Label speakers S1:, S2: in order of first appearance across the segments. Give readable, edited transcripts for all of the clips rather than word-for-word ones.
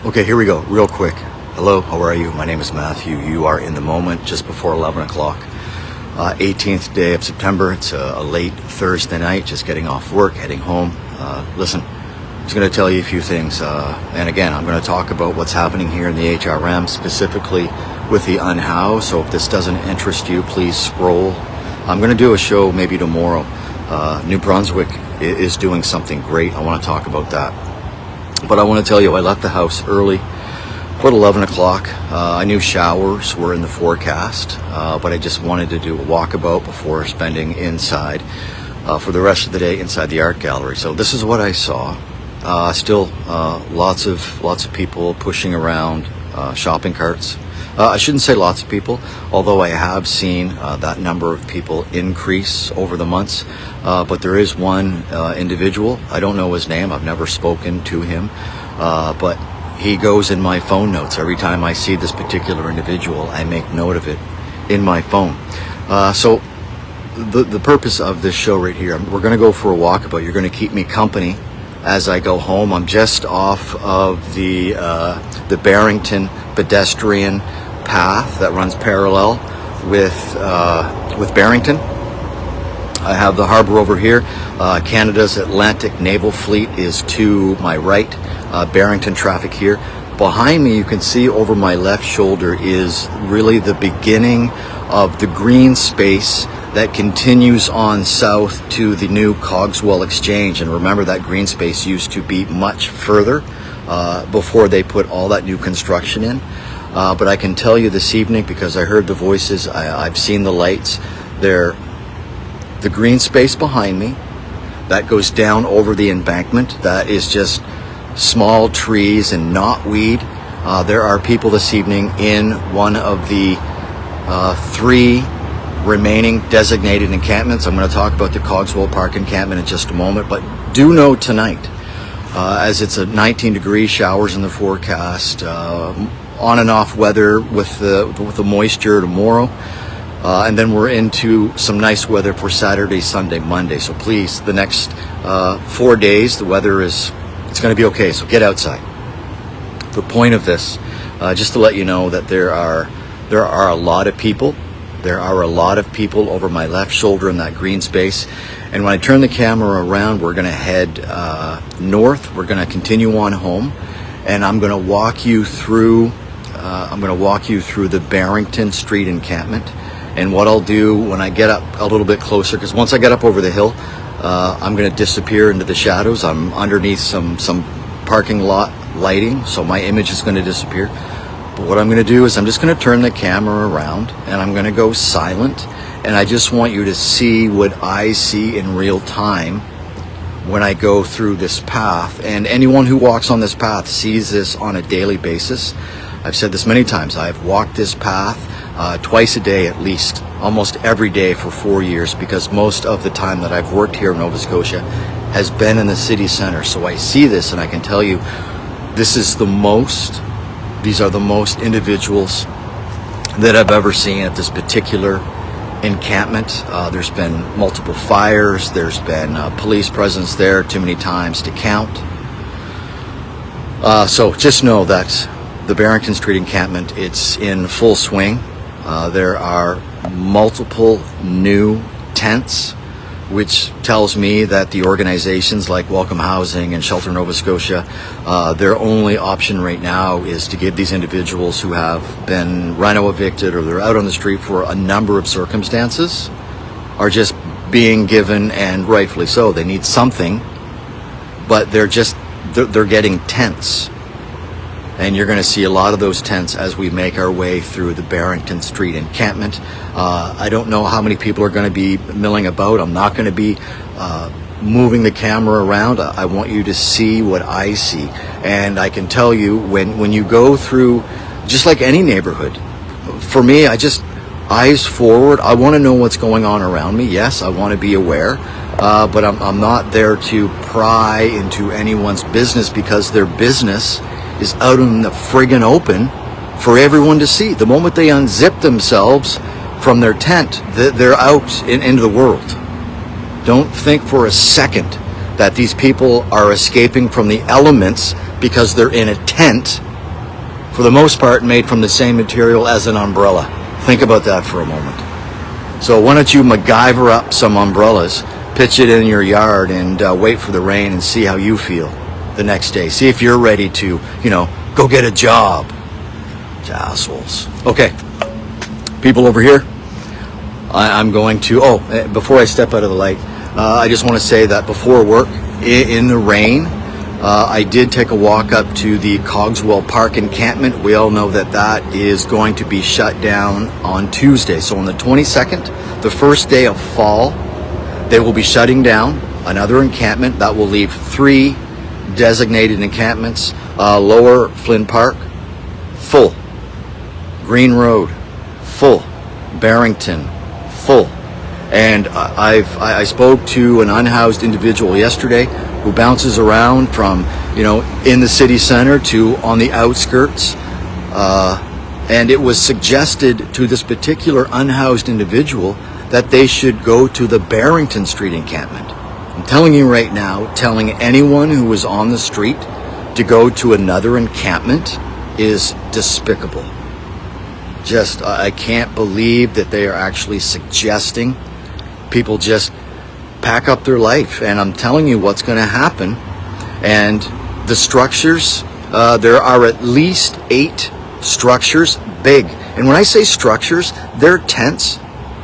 S1: Okay, here we go, real quick. Hello, how are you? My name is Matthew. You are in the moment just before 11 o'clock. 18th day of September. It's a late Thursday night, just getting off work, heading home. Listen, I'm just going to tell you a few things. And again, I'm going to talk about what's happening here in the HRM, specifically with the unhoused. So if this doesn't interest you, please scroll. I'm going to do a show maybe tomorrow. New Brunswick is doing something great. I want to talk about that. But I want to tell you, I left the house early, about 11 o'clock. I knew showers were in the forecast, but I just wanted to do a walkabout before spending inside for the rest of the day inside the art gallery. So this is what I saw. Still lots of people pushing around shopping carts. I shouldn't say lots of people, although I have seen that number of people increase over the months. But there is one individual. I don't know his name. I've never spoken to him. But he goes in my phone notes. Every time I see this particular individual, I make note of it in my phone. So the purpose of this show right here, we're going to go for a walkabout. You're going to keep me company as I go home. I'm just off of the Barrington pedestrian path that runs parallel with Barrington. I have the harbor over here. Canada's Atlantic Naval Fleet is to my right. Barrington traffic here. Behind me, you can see over my left shoulder is really the beginning of the green space that continues on south to the new Cogswell Exchange. And remember, that green space used to be much further before they put all that new construction in. But I can tell you this evening, because I heard the voices, I've seen the lights, the green space behind me, that goes down over the embankment, that is just small trees and knotweed. There are people this evening in one of the 3 remaining designated encampments. I'm going to talk about the Cogswell Park encampment in just a moment, but do know tonight, as it's a 19-degree showers in the forecast, on and off weather with the moisture tomorrow, and then we're into some nice weather for Saturday, Sunday, Monday. So please, the next 4 days, the weather it's going to be okay. So get outside. The point of this, just to let you know that there are a lot of people. There are a lot of people over my left shoulder in that green space. And when I turn the camera around, we're going to head north. We're going to continue on home, and I'm going to walk you through. The Barrington Street encampment. And what I'll do when I get up a little bit closer, because once I get up over the hill, I'm going to disappear into the shadows. I'm underneath some parking lot lighting, so my image is going to disappear. But what I'm going to do is I'm just going to turn the camera around and I'm going to go silent, and I just want you to see what I see in real time when I go through this path. And anyone who walks on this path sees this on a daily basis. I've said this many times. I've walked this path twice a day at least, almost every day for 4 years, because most of the time that I've worked here in Nova Scotia has been in the city center. So I see this, and I can tell you these are the most individuals that I've ever seen at this particular encampment. There's been multiple fires. There's been police presence there too many times to count. So just know that the Barrington Street encampment, it's in full swing. There are multiple new tents, which tells me that the organizations like Welcome Housing and Shelter Nova Scotia, their only option right now is to give these individuals who have been reno evicted or they're out on the street for a number of circumstances, are just being given, and rightfully so. They need something, but they're getting tents. And you're going to see a lot of those tents as we make our way through the Barrington Street encampment. I don't know how many people are going to be milling about. I'm not going to be moving the camera around. I want you to see what I see. And I can tell you, when you go through, just like any neighborhood, for me, I just eyes forward. I want to know what's going on around me. Yes, I want to be aware. But I'm not there to pry into anyone's business, because their business is out in the friggin' open for everyone to see. The moment they unzip themselves from their tent, they're out into the world. Don't think for a second that these people are escaping from the elements because they're in a tent for the most part made from the same material as an umbrella. Think about that for a moment. So why don't you MacGyver up some umbrellas, pitch it in your yard, and wait for the rain and see how you feel the next day. See if you're ready to, go get a job. Assholes. Okay, people over here, I'm going to, before I step out of the light, I just want to say that before work, in the rain, I did take a walk up to the Cogswell Park encampment. We all know that that is going to be shut down on Tuesday. So on the 22nd, the first day of fall, they will be shutting down another encampment that will leave 3 designated encampments. Lower Flynn Park, full. Green Road, full. Barrington, full. And I spoke to an unhoused individual yesterday who bounces around from, in the city center to on the outskirts. And it was suggested to this particular unhoused individual that they should go to the Barrington Street encampment. I'm telling you right now, telling anyone who is on the street to go to another encampment is despicable. I can't believe that they are actually suggesting people just pack up their life. And I'm telling you what's going to happen. And the structures, there are at least 8 structures, big. And when I say structures, they're tents,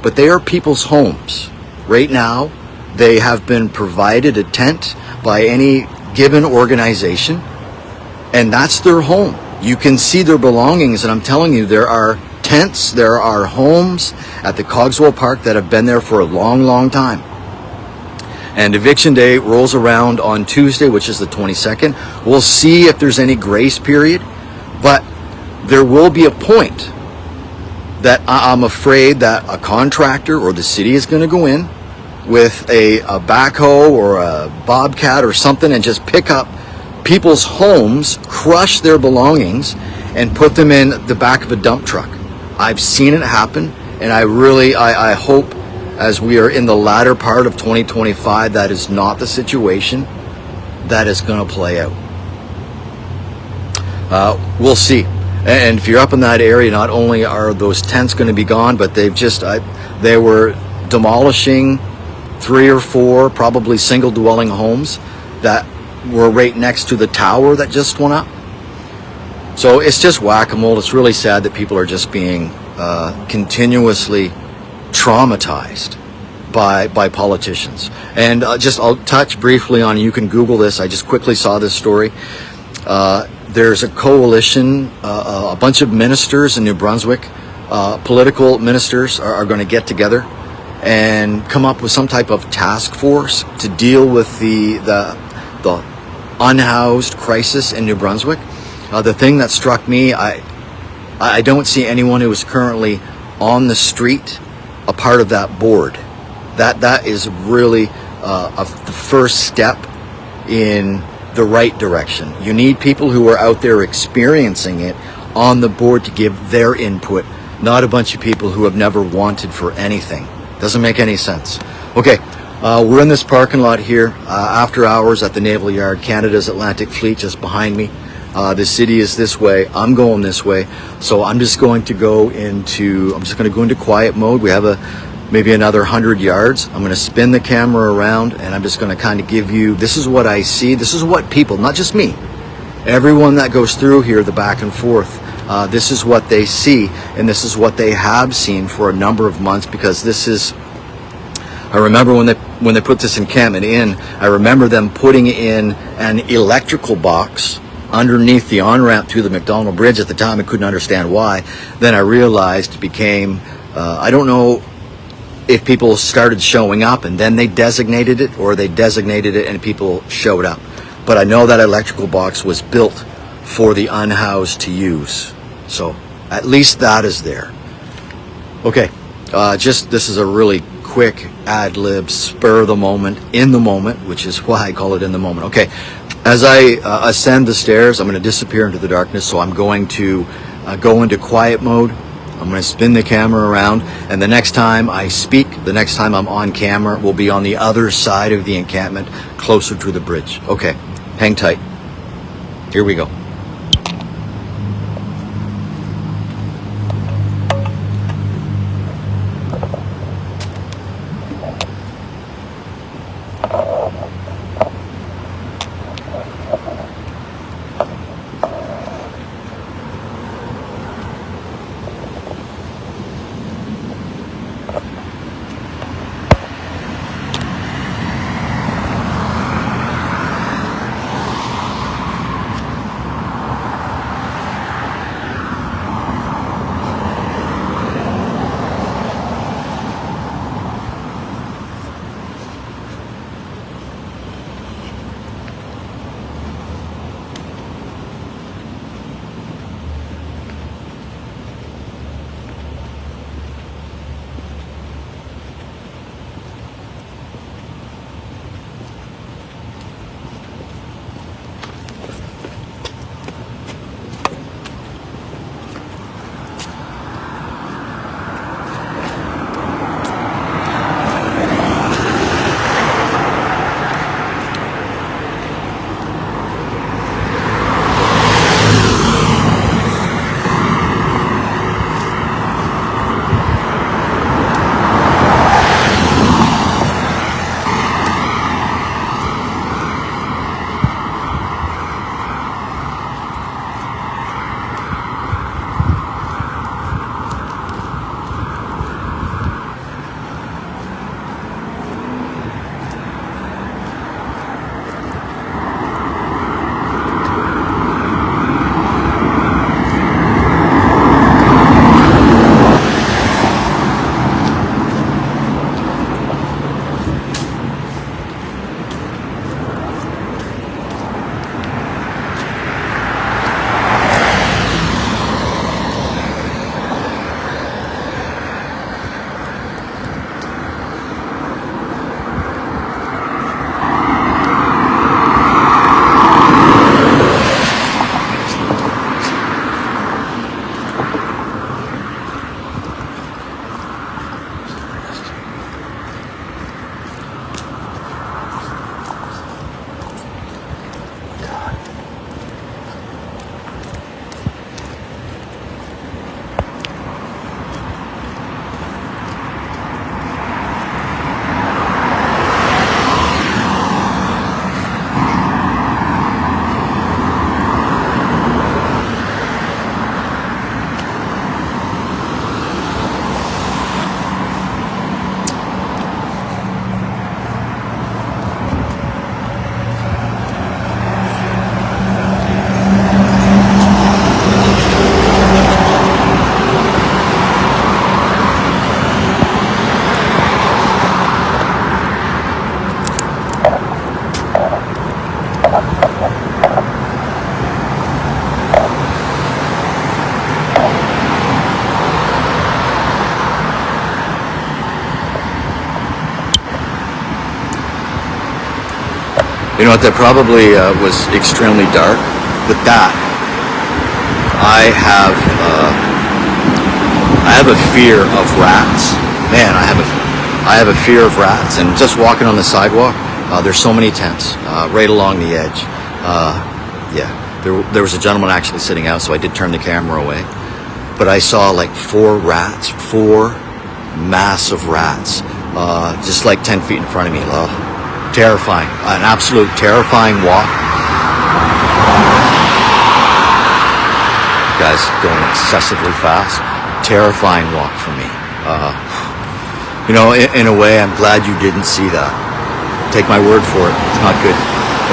S1: but they are people's homes. Right now, they have been provided a tent by any given organization, and that's their home. You can see their belongings, and I'm telling you, there are tents, there are homes at the Cogswell Park that have been there for a long, long time. And eviction day rolls around on Tuesday, which is the 22nd. We'll see if there's any grace period, but there will be a point that I'm afraid that a contractor or the city is going to go in with a backhoe or a bobcat or something and just pick up people's homes, crush their belongings, and put them in the back of a dump truck. I've seen it happen, and I hope as we are in the latter part of 2025, that is not the situation that is going to play out. We'll see. And if you're up in that area, not only are those tents going to be gone, but they were demolishing 3 or 4 probably single dwelling homes that were right next to the tower that just went up. So it's just whack-a-mole. It's really sad that people are just being continuously traumatized by politicians. And I'll touch briefly on, you can Google this, I just quickly saw this story. There's a coalition, a bunch of ministers in New Brunswick, political ministers are going to get together and come up with some type of task force to deal with the unhoused crisis in New Brunswick. The thing that struck me, I don't see anyone who is currently on the street a part of that board. That is really the first step in the right direction. You need people who are out there experiencing it on the board to give their input, not a bunch of people who have never wanted for anything. Doesn't make any sense. Okay, we're in this parking lot here after hours at the Naval Yard, Canada's Atlantic Fleet just behind me. The city is this way. I'm going this way. So I'm just going to go into quiet mode. We have maybe another 100 yards. I'm going to spin the camera around, and I'm just going to kind of give you, this is what I see. This is what people, not just me, everyone that goes through here, the back and forth, this is what they see, and this is what they have seen for a number of months, because I remember when they put this encampment in, I remember them putting in an electrical box underneath the on-ramp to the McDonald Bridge. At the time, I couldn't understand why. Then I realized it became, I don't know if people started showing up and then they designated it, or they designated it and people showed up. But I know that electrical box was built for the unhoused to use. So at least that is there. Okay, this is a really quick ad-lib, spur of the moment, in the moment, which is why I call it in the moment. Okay, as I ascend the stairs, I'm going to disappear into the darkness, so I'm going to go into quiet mode. I'm going to spin the camera around, and the next time I speak, the next time I'm on camera, will be on the other side of the encampment, closer to the bridge. Okay, hang tight. Here we go. You know what, that probably was extremely dark. With that, I have a fear of rats. Man, I have a fear of rats. And just walking on the sidewalk, there's so many tents right along the edge. Yeah, there was a gentleman actually sitting out, so I did turn the camera away. But I saw like four massive rats, just like 10 feet in front of me. Terrifying, an absolute terrifying walk. Guys going excessively fast. Terrifying walk for me. You know, in a way, I'm glad you didn't see that. Take my word for it. It's not good.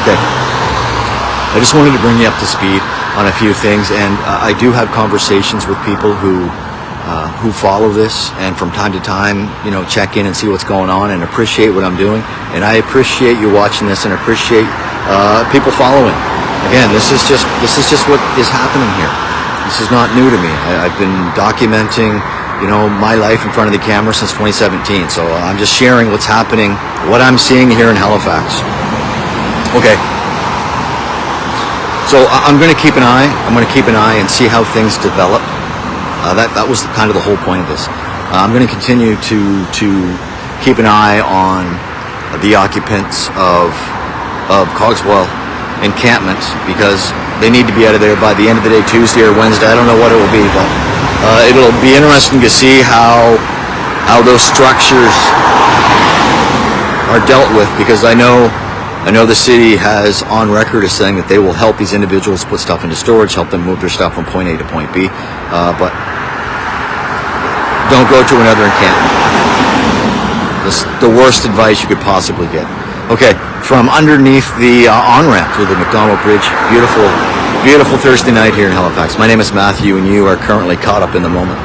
S1: Okay. I just wanted to bring you up to speed on a few things, and I do have conversations with people who follow this, and from time to time, you know, check in and see what's going on and appreciate what I'm doing. And I appreciate you watching this and appreciate people following. Again, this is just what is happening here. This is not new to me. I've been documenting, you know, my life in front of the camera since 2017. So I'm just sharing what's happening, what I'm seeing here in Halifax. Okay. So I'm going to keep an eye. I'm going to keep an eye and see how things develop. That was kind of the whole point of this. I'm going to continue to keep an eye on the occupants of Cogswell encampments, because they need to be out of there by the end of the day, Tuesday or Wednesday. I don't know what it will be, but it'll be interesting to see how those structures are dealt with, because I know the city has on record as saying that they will help these individuals put stuff into storage, help them move their stuff from point A to point B, but don't go to another encampment. That's the worst advice you could possibly get. Okay, from underneath the on-ramp to the McDonald Bridge, beautiful Thursday night here in Halifax. My name is Matthew, and you are currently caught up in the moment.